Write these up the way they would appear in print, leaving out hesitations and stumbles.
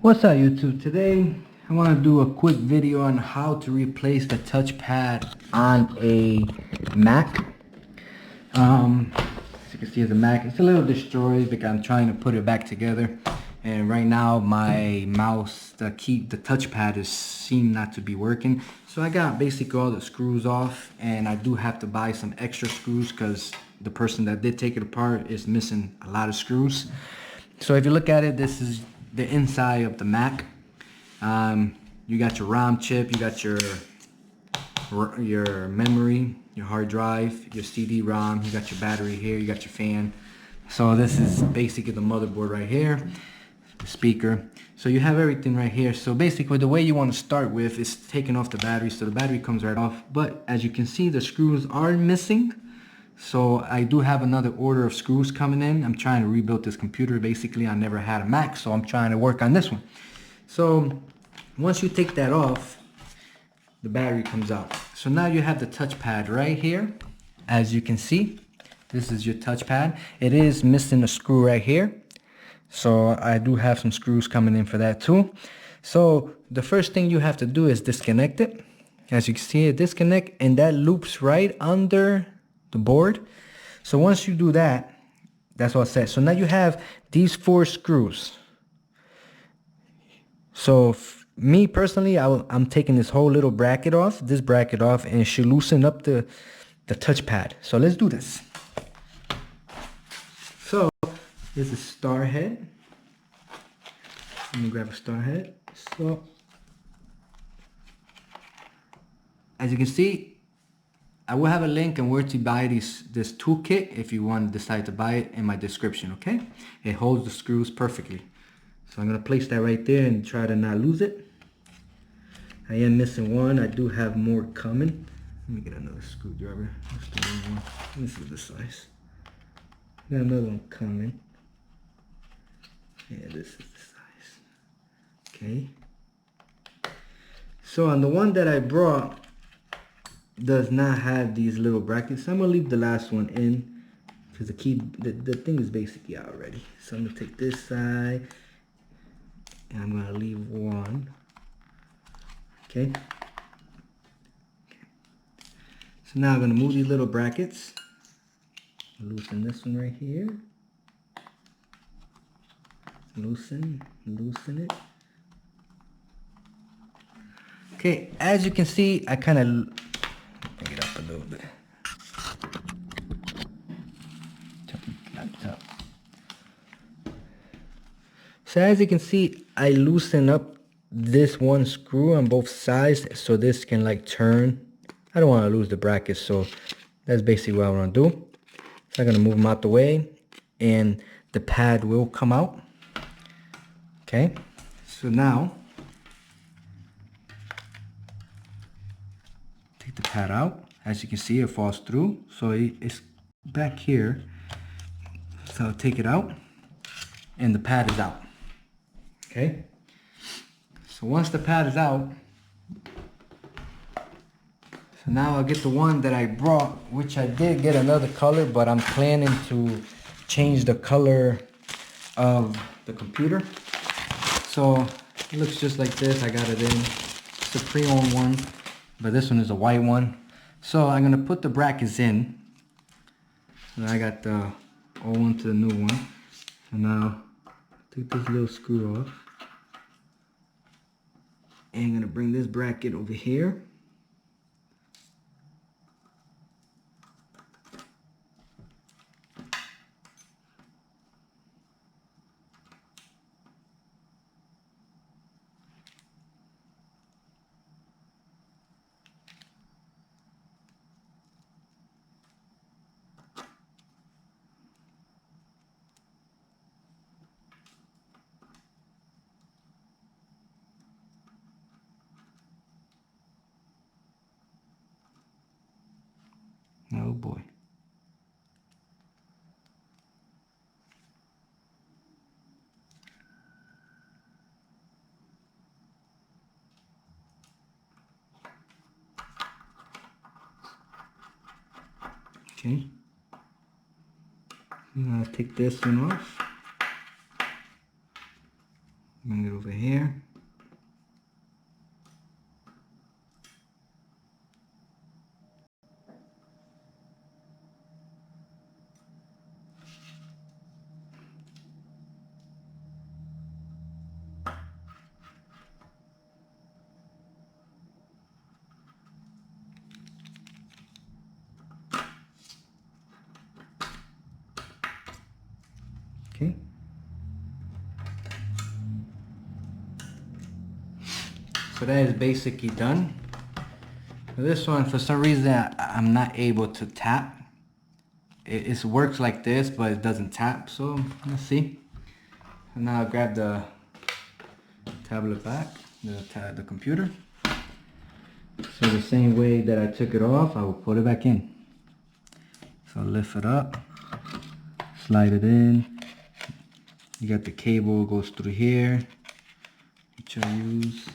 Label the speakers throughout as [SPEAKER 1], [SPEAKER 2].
[SPEAKER 1] What's up YouTube? Today I want to do a quick video on how to replace the touchpad on a Mac. As you can see, the Mac, it's a little destroyed because I'm trying to put it back together, and right now my mouse, the touchpad seem not to be working. So I got basically all the screws off, and I do have to buy some extra screws because the person that did take it apart is missing a lot of screws. So if you look at it, this is the inside of the Mac. You got your RAM chip, you got your memory, your hard drive, your CD-ROM, you got your battery here, you got your fan. So this is basically the motherboard right here, the speaker. So you have everything right here. So basically the way you want to start with is taking off the battery. So the battery comes right off, but as you can see, the screws are missing. So I do have another order of screws coming in. I'm trying to rebuild this computer. Basically, I never had a Mac, so I'm trying to work on this one. So once you take that off, the battery comes out. So now you have the touchpad right here. As you can see, this is your touchpad. It is missing a screw right here. So I do have some screws coming in for that too. So the first thing you have to do is disconnect it. As you can see, it disconnect, and that loops right under the board. So once you do that, that's all set. So now you have these 4 screws. So me personally, I'm taking this whole little bracket off, and it should loosen up the touchpad. So let's do this. So this is star head. Let me grab a star head. So as you can see, I will have a link on where to buy this toolkit if you want to decide to buy it in my description, okay? It holds the screws perfectly. So I'm going to place that right there and try to not lose it. I am missing one. I do have more coming. Let me get another screwdriver. This is the size. Got another one coming. Yeah, this is the size. Okay. So on the one that I brought, does not have these little brackets. I'm gonna leave the last one in because the thing is basically out already. So I'm gonna take this side and I'm gonna leave one. Okay. So now I'm gonna move these little brackets. Loosen this one right here. Loosen it. Okay, as you can see, I kind of bring it up a little bit. So as you can see, I loosen up this one screw on both sides so this can like turn. I don't want to lose the brackets, so that's basically what I want to do. So I'm going to move them out the way and the pad will come out. Okay, so now take the pad out. As you can see, it falls through, so it's back here. So I'll take it out and the pad is out. Okay, so once the pad is out, so now I'll get the one that I brought, which I did get another color, but I'm planning to change the color of the computer. So it looks just like this. I got it in. It's a pre-owned one, but this one is a white one. So I'm gonna put the brackets in. And I got the old one to the new one. So now take this little screw off. And I'm gonna bring this bracket over here. Oh boy. Okay. I'm gonna take this one off. Bring it over here. Okay. So that is basically done. This one, for some reason, I'm not able to tap. It works like this, but it doesn't tap. So let's see. And now I'll grab the tablet back, the computer. So the same way that I took it off, I will put it back in. So lift it up, slide it in. You got the cable goes through here, which I use.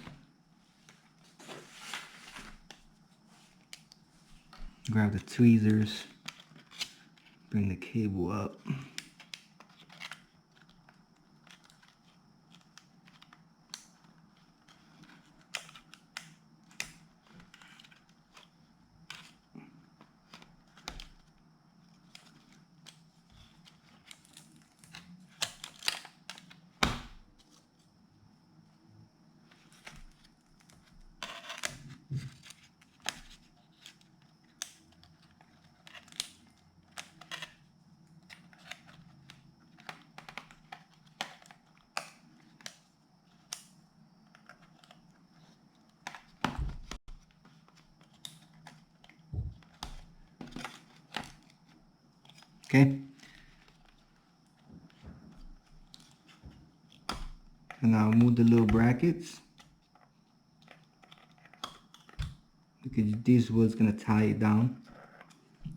[SPEAKER 1] Grab the tweezers, bring the cable up. Okay. And now move the little brackets. Because this is what's gonna tie it down.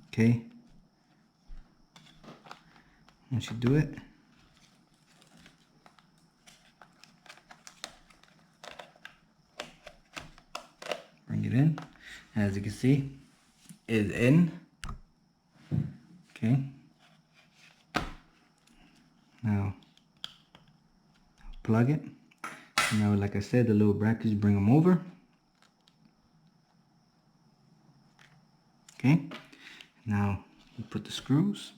[SPEAKER 1] Okay. Once you do it, bring it in. As you can see, it's in. Okay. Now plug it. Now, like I said, the little brackets, bring them over. Okay. Now you put the screws.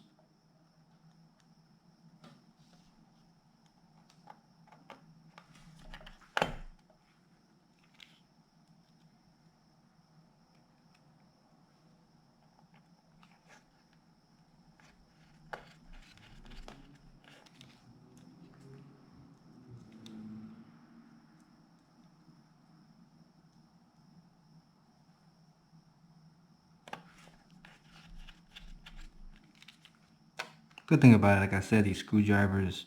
[SPEAKER 1] Good thing about it, like I said, these screwdrivers,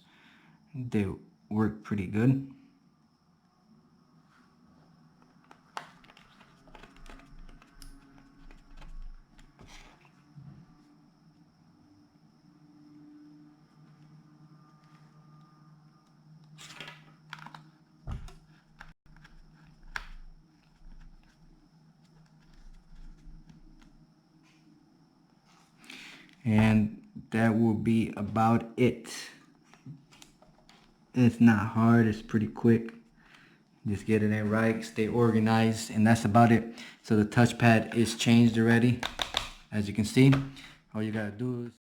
[SPEAKER 1] they work pretty good. And that will be about it. It's not hard, it's pretty quick. Just get it in right, stay organized, and that's about it. So the touchpad is changed already, as you can see. All you gotta do is